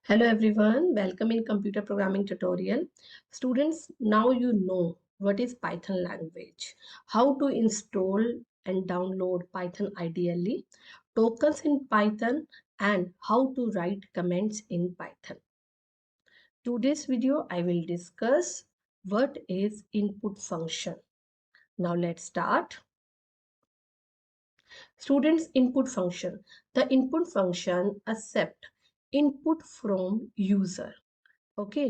Hello everyone, welcome in computer programming tutorial. Students, now you know what is Python language, how to install and download Python ideally, tokens in Python, and how to write comments in Python. Today's video I will discuss what is input function. Now let's start. Students, input function. The input function accept input from user. Okay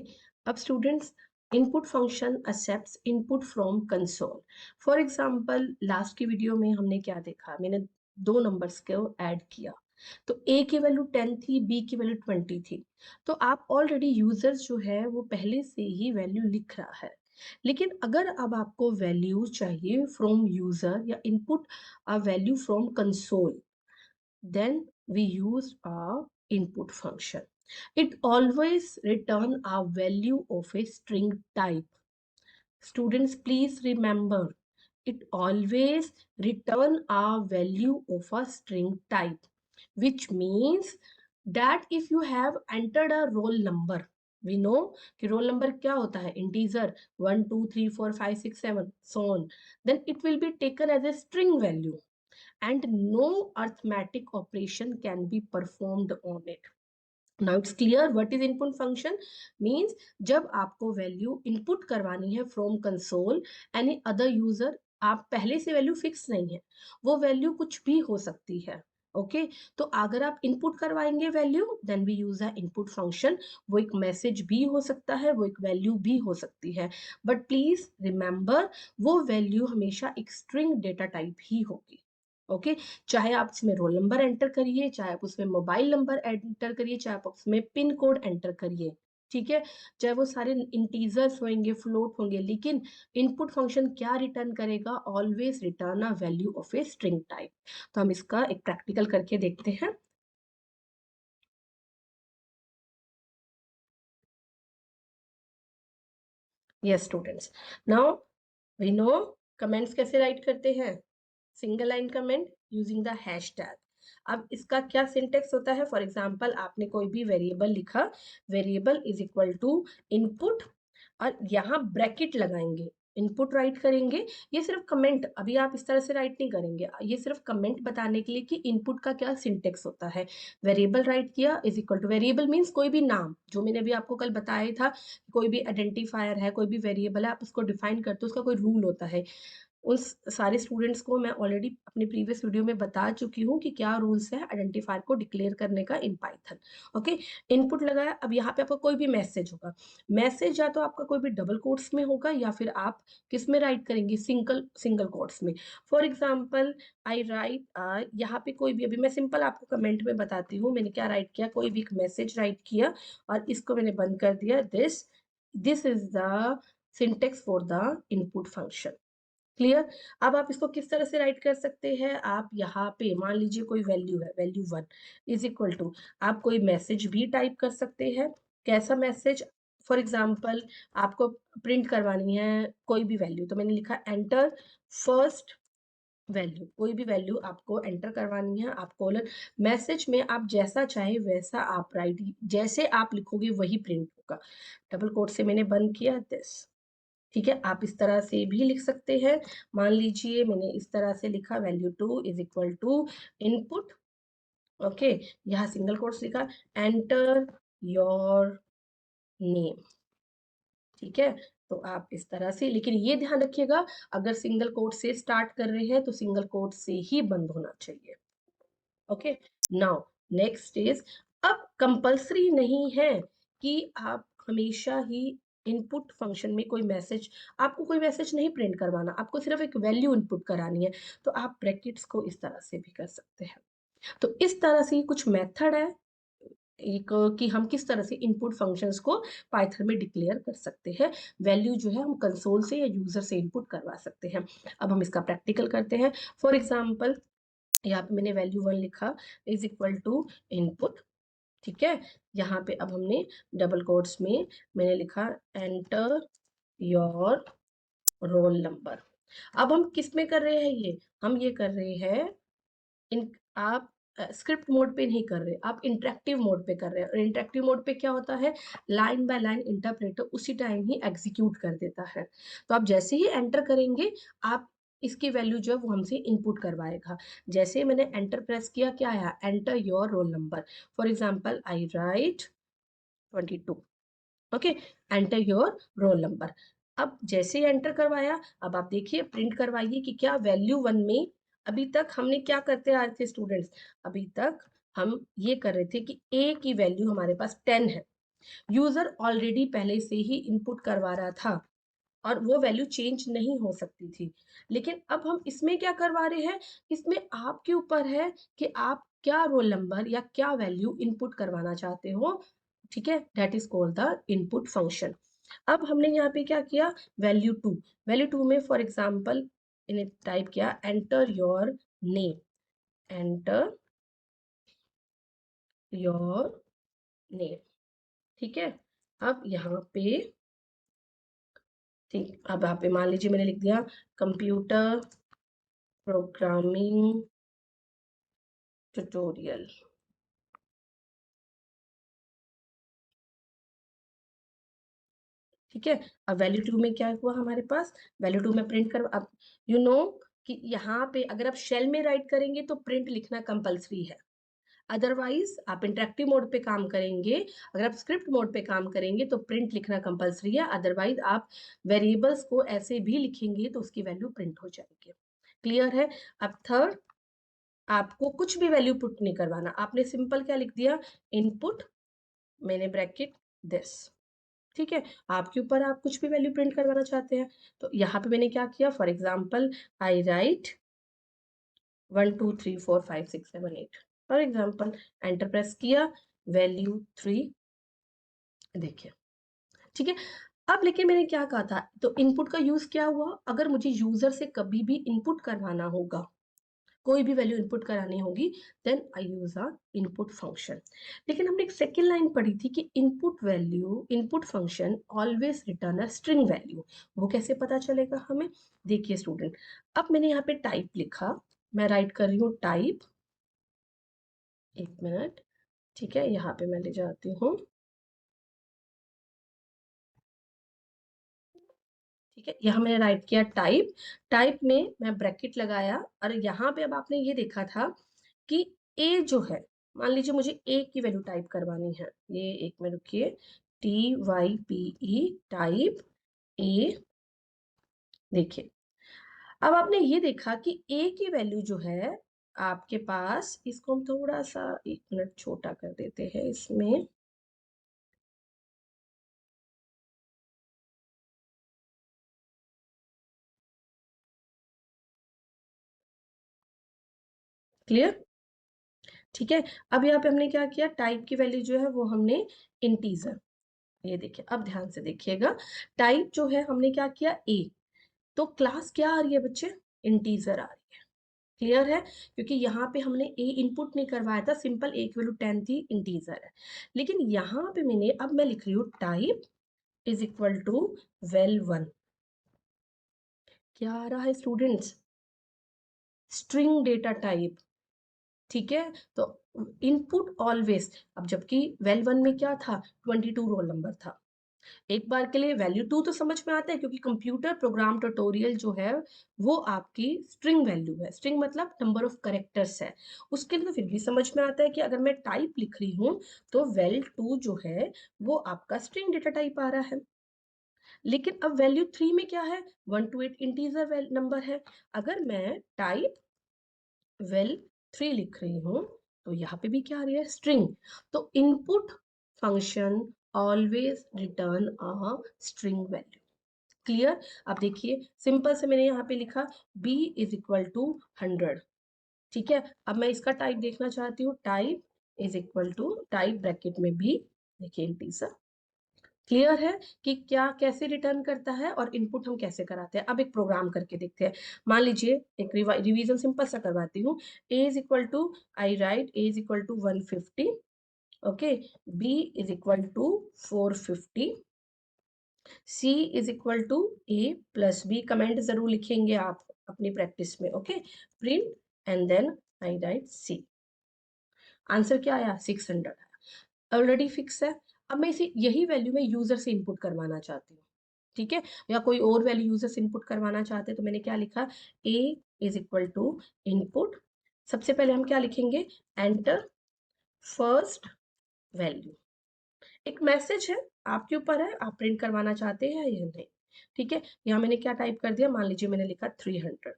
अब students input function accepts input from console. For example last की video में हमने क्या देखा, मैंने दो numbers को add किया तो ए की वैल्यू 10 थी, बी की वैल्यू 20 थी. तो आप ऑलरेडी यूजर जो है वो पहले से ही वैल्यू लिख रहा है. लेकिन अगर अब आपको वैल्यू चाहिए फ्रॉम यूजर या input a value from console, then we use a input function. It always return a value of a string type. Students, please remember, it always return a value of a string type, which means that if you have entered a roll number, we know कि roll number क्या होता है, integer 1 2 3 4 5 6 7 so on, then it will be taken as a string value and no arithmetic operation can be performed on it. Now it's clear what is input function means. जब आपको value input करवानी है from console any other user, आप पहले से value fix नहीं है, वो वैल्यू कुछ भी हो सकती है. ओके तो अगर आप इनपुट करवाएंगे value then we use a input function. वो एक मैसेज भी हो सकता है, वो एक वैल्यू भी हो सकती है, बट प्लीज रिमेंबर वो वैल्यू हमेशा एक स्ट्रिंग डेटा टाइप ही होगी. ओके चाहे आप इसमें रोल नंबर एंटर करिए, चाहे आप उसमें मोबाइल नंबर एंटर करिए, चाहे आप उसमें पिन कोड एंटर करिए, ठीक है, चाहे वो सारे इंटीजर्स होंगे, फ्लोट होंगे, लेकिन इनपुट फंक्शन क्या रिटर्न करेगा, always return a value of a string type. तो हम इसका एक प्रैक्टिकल करके देखते हैं. Yes students, now we know comments कैसे राइट करते हैं. Single line comment using the hashtag. अब इसका क्या सिंटेक्स होता है, फॉर एग्जांपल आपने कोई भी वेरिएबल लिखा, variable is equal to input और यहाँ ब्रैकेट लगाएंगे, इनपुट राइट करेंगे. ये सिर्फ कमेंट, अभी आप इस तरह से राइट नहीं करेंगे, ये सिर्फ कमेंट बताने के लिए कि इनपुट का क्या सिंटेक्स होता है. वेरिएबल राइट किया is equal to, variable means कोई भी नाम, जो मैंने अभी आपको कल बताया था, कोई भी आइडेंटिफायर है, कोई भी वेरिएबल है, आप उसको डिफाइन करते हो, उसका कोई रूल होता है. उस सारे स्टूडेंट्स को मैं ऑलरेडी अपने प्रीवियस वीडियो में बता चुकी हूँ कि क्या रूल्स है आइडेंटिफायर को डिक्लेयर करने का इन पाइथन. ओके इनपुट लगाया, अब यहाँ पे आपका कोई भी मैसेज होगा, मैसेज या तो आपका कोई भी डबल कोट्स में होगा या फिर आप किस में राइट करेंगे, सिंगल सिंगल कोट्स में. फॉर एग्जाम्पल आई राइट, यहाँ पे कोई भी, अभी मैं सिंपल आपको कमेंट में बताती हूँ मैंने क्या राइट किया. कोई भी एक मैसेज राइट किया और इसको मैंने बंद कर दिया. This is the syntax for the input function. Clear. अब आप इसको किस तरह से राइट कर सकते हैं, आप यहाँ पे मान लीजिए कोई वैल्यू है, वैल्यू 1 इज इक्वल टू, आप कोई मैसेज भी टाइप कर सकते हैं. कैसा मैसेज, फॉर एग्जाम्पल आपको प्रिंट करवानी है कोई भी वैल्यू, तो मैंने लिखा एंटर फर्स्ट वैल्यू. कोई भी वैल्यू आपको एंटर करवानी है, आप कॉलर मैसेज में आप जैसा चाहे वैसा आप राइट, जैसे आप लिखोगे वही प्रिंट होगा. डबल कोट से मैंने बंद किया दिस. ठीक है, आप इस तरह से भी लिख सकते हैं. मान लीजिए मैंने इस तरह से लिखा value 2 is equal to input. Okay यहाँ सिंगल कोट्स लिखा एंटर योर नेम. ठीक है, तो आप इस तरह से, लेकिन ये ध्यान रखिएगा अगर सिंगल कोट से स्टार्ट कर रहे हैं तो सिंगल कोट से ही बंद होना चाहिए. ओके नाउ नेक्स्ट इज, अब कंपल्सरी नहीं है कि आप हमेशा ही इनपुट फंक्शन में कोई मैसेज, आपको कोई मैसेज नहीं प्रिंट करवाना, आपको सिर्फ एक वैल्यू इनपुट करानी है, तो आप ब्रैकेट्स को इस तरह से भी कर सकते हैं. तो इस तरह से कुछ मेथड है एक कि हम किस तरह से इनपुट फंक्शंस को पाइथन में डिक्लेयर कर सकते हैं. वैल्यू जो है हम कंसोल से या यूजर से इनपुट करवा सकते हैं. अब हम इसका प्रैक्टिकल करते हैं. फॉर एग्जाम्पल यहाँ पे मैंने वैल्यू 1 लिखा इज इक्वल टू इनपुट. ठीक है, यहाँ पे अब हमने डबल कोट्स में मैंने लिखा एंटर योर रोल नंबर. अब हम किस में कर रहे हैं, ये हम ये कर रहे हैं इन, आप स्क्रिप्ट मोड पे नहीं कर रहे, आप इंटरेक्टिव मोड पे कर रहे हैं। और इंटरेक्टिव मोड पे क्या होता है, लाइन बाय लाइन इंटरप्रेटर उसी टाइम ही एग्जीक्यूट कर देता है। तो आप जैसे ही एंटर करेंगे, आप इसकी वैल्यू जो है वो हमसे इनपुट करवाएगा। जैसे मैंने एंटर प्रेस किया, क्या आया, enter your roll number. For example I right 22, okay, enter your roll number. अब जैसे एंटर करवाया, अब आप देखिए प्रिंट करवाइए कि क्या वैल्यू 1 में, अभी तक हमने क्या करते आ रहे थे स्टूडेंट्स, अभी तक हम ये कर रहे थे कि ए की वैल्यू हमारे पास 10 है, यूजर ऑलरेडी पहले से ही इनपुट करवा रहा था और वो वैल्यू चेंज नहीं हो सकती थी। लेकिन अब हम इसमें क्या करवा रहे हैं, इसमें आपके ऊपर है कि आप क्या रोल नंबर या क्या वैल्यू इनपुट करवाना चाहते हो। ठीक है, that is called the input function. अब हमने यहाँ पे क्या किया, वैल्यू टू में फॉर एग्जाम्पल इन्हें टाइप किया enter your name, enter your name. ठीक है, अब यहाँ पे, ठीक, अब यहाँ पे मान लीजिए मैंने लिख दिया कंप्यूटर प्रोग्रामिंग ट्यूटोरियल। ठीक है, अब वैल्यू टू में क्या हुआ हमारे पास, वैल्यू टू में प्रिंट कर, अब यू नो कि यहाँ पे अगर आप शेल में राइट करेंगे तो प्रिंट लिखना कंपलसरी है। अदरवाइज आप इंटरेक्टिव मोड पे काम करेंगे, अगर आप स्क्रिप्ट मोड पे काम करेंगे तो प्रिंट लिखना कंपलसरी है। अदरवाइज आप वेरिएबल्स को ऐसे भी लिखेंगे तो उसकी वैल्यू प्रिंट हो जाएगी। क्लियर है। अब थर्ड, आपको कुछ भी वैल्यू पुट नहीं करवाना, आपने सिंपल क्या लिख दिया, इनपुट, मैंने ब्रैकेट दिस। ठीक है, आपके ऊपर आप कुछ भी वैल्यू प्रिंट करवाना चाहते हैं। तो यहाँ पे मैंने क्या किया, for example I right 1 2 3 4 5 6 7 8, for example enter press किया, वैल्यू 3 देखिए। ठीक है, अब लेकिन मैंने क्या कहा था, तो इनपुट का यूज क्या हुआ, अगर मुझे यूजर से कभी भी इनपुट करवाना होगा, कोई भी वैल्यू इनपुट करानी होगी, then I use a input function. लेकिन हमने एक सेकेंड लाइन पढ़ी थी कि input value, input function always return a string value. वो कैसे पता चलेगा हमें, देखिए स्टूडेंट, अब मैंने यहाँ पे टाइप लिखा, मैं राइट कर रही हूँ टाइप, एक मिनट, ठीक है, यहाँ पे मैं ले जाती हूँ। ठीक है, यहाँ मैंने राइट किया टाइप, टाइप में मैं ब्रैकेट लगाया, और यहाँ पे अब आपने ये देखा था कि ए जो है, मान लीजिए मुझे ए की वैल्यू टाइप करवानी है, ये एक में रुकिए, TYPE टाइप ए। देखिए, अब आपने ये देखा कि ए की वैल्यू जो है आपके पास, इसको हम थोड़ा सा 1 मिनट छोटा कर देते हैं इसमें। क्लियर। ठीक है, अब यहाँ पे हमने क्या किया, टाइप की वैल्यू जो है वो हमने इंटीजर, ये देखिए, अब ध्यान से देखिएगा, टाइप जो है हमने क्या किया, ए, तो क्लास क्या आ रही है बच्चे, इंटीजर आ रही है। क्लियर है, क्योंकि यहाँ पे हमने ए इनपुट नहीं करवाया था, सिंपल ए की वैल्यू 10 थी, इंटीजर है। लेकिन यहाँ पे मैंने, अब मैं लिख रही हूँ type is equal to vel1, क्या आ रहा है स्टूडेंट्स, स्ट्रिंग डेटा टाइप। ठीक है, तो इनपुट ऑलवेज, अब जबकि vel1 में क्या था, 22 रोल नंबर था। एक बार के लिए वैल्यू टू तो समझ में आता है, क्योंकि कंप्यूटर प्रोग्राम ट्यूटोरियल जो है वो आपकी स्ट्रिंग वैल्यू है, स्ट्रिंग मतलब नंबर ऑफ करेक्टर्स है, उसके लिए तो फिर भी समझ में आता है कि अगर मैं टाइप लिख रही हूँ तो वेल टू जो है वो आपका स्ट्रिंग डेटा टाइप आ रहा है। लेकिन अब वैल्यू थ्री में क्या है, 1 to 8 इंटीजर नंबर है। अगर मैं टाइप वेल थ्री लिख रही हूँ तो यहाँ पे भी क्या आ रही है, स्ट्रिंग। तो input function always return a string value. Clear. अब देखिए सिंपल से मैंने यहाँ पे लिखा b इज इक्वल टू 100। ठीक है, अब मैं इसका टाइप देखना चाहती हूँ, type is equal to, type bracket में b, देखिए इंटीजर। क्लियर है कि क्या कैसे रिटर्न करता है और इनपुट हम कैसे कराते हैं। अब एक प्रोग्राम करके देखते हैं, मान लीजिए एक रिवीजन सिंपल सा करवाती हूँ, a is equal to, I write a is equal to 150, okay, b is equal to 450, c is equal to a plus b, comment जरूर लिखेंगे आप अपनी प्रैक्टिस में, okay, print and then I write c। Answer क्या आया 600 आया, already fix है। अब मैं इसे यही वैल्यू मैं यूजर से इनपुट करवाना चाहती हूँ, ठीक है, या कोई और वैल्यू यूजर से इनपुट करवाना चाहते हैं, तो मैंने क्या लिखा, a is equal to input, सबसे पहले हम क्या लिखेंगे, एंटर फर्स्ट वैल्यू। एक मैसेज है, आपके ऊपर है, आप प्रिंट करवाना चाहते हैं या नहीं, ठीक है। यहाँ मैंने क्या टाइप कर दिया, मान लीजिए मैंने लिखा 300।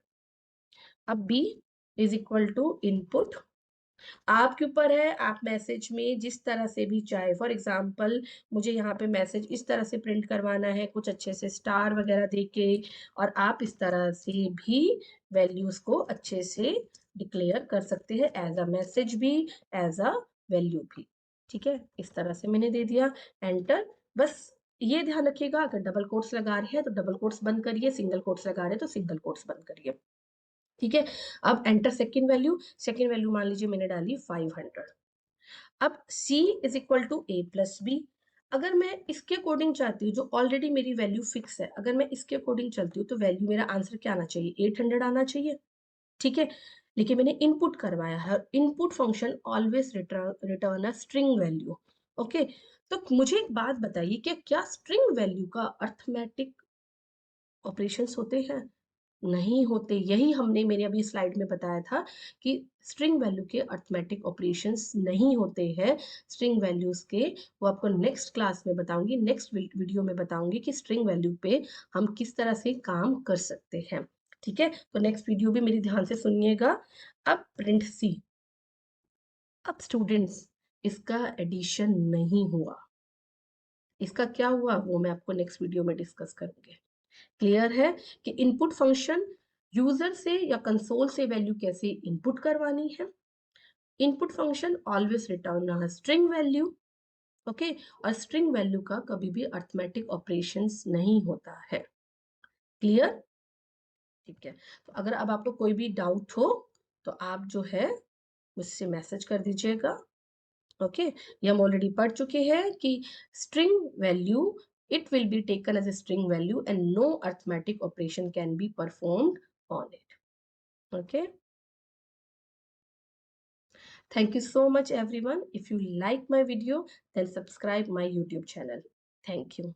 अब b is equal to input, आपके ऊपर है, आप मैसेज में जिस तरह से भी चाहे, फॉर एग्जांपल मुझे यहाँ पे मैसेज इस तरह से प्रिंट करवाना है, कुछ अच्छे से स्टार वगैरह देके, और आप इस तरह से भी वैल्यूज को अच्छे से डिक्लेयर कर सकते हैं, एज अ मैसेज भी, एज अ वैल्यू भी, ठीक है। इस तरह से मैंने दे दिया, एंटर। बस ये ध्यान रखिएगा, अगर डबल कोट्स लगा रहे हैं तो डबल कोट्स बंद करिए, सिंगल कोट्स लगा रहे हैं तो सिंगल कोट्स बंद करिए, ठीक है। अब एंटर सेकेंड वैल्यू मान लीजिए मैंने डाली 500। अब c is equal to a plus B, अगर मैं इसके अकॉर्डिंग चाहती हूँ, जो ऑलरेडी मेरी वैल्यू फिक्स है, अगर मैं इसके अकॉर्डिंग चलती हूँ तो वैल्यू मेरा आंसर क्या आना चाहिए, 800 आना चाहिए, ठीक है। लेकिन मैंने इनपुट करवाया है, input function always return a string value, okay. तो मुझे एक बात बताइए कि क्या स्ट्रिंग वैल्यू का अर्थमेटिक ऑपरेशंस होते हैं, नहीं होते। यही हमने मेरे अभी स्लाइड में बताया था कि स्ट्रिंग वैल्यू के अर्थमेटिक ऑपरेशंस नहीं होते हैं, स्ट्रिंग वैल्यूज के, वो आपको नेक्स्ट क्लास में बताऊंगी, नेक्स्ट वीडियो में बताऊंगी कि स्ट्रिंग वैल्यू पे हम किस तरह से काम कर सकते हैं, ठीक है। तो नेक्स्ट वीडियो भी मेरी ध्यान से सुनिएगा। अब प्रिंट सी, अब स्टूडेंट्स इसका एडिशन नहीं हुआ, इसका क्या हुआ वो मैं आपको नेक्स्ट वीडियो में डिस्कस करूंगी। क्लियर है कि इनपुट फंक्शन यूजर से या कंसोल से वैल्यू कैसे इनपुट करवानी है, input function always return string value, okay. और स्ट्रिंग वैल्यू का कभी भी अर्थमेटिक ऑपरेशंस नहीं होता है, क्लियर, ठीक है। तो अगर अब आपको कोई भी डाउट हो तो आप जो है मुझसे मैसेज कर दीजिएगा, ओके। ये हम ऑलरेडी पढ़ चुके हैं कि string value, it will be taken as a string value and no arithmetic operation can be performed on it, okay. Thank you so much everyone. If you like my video then subscribe my YouTube channel. Thank you.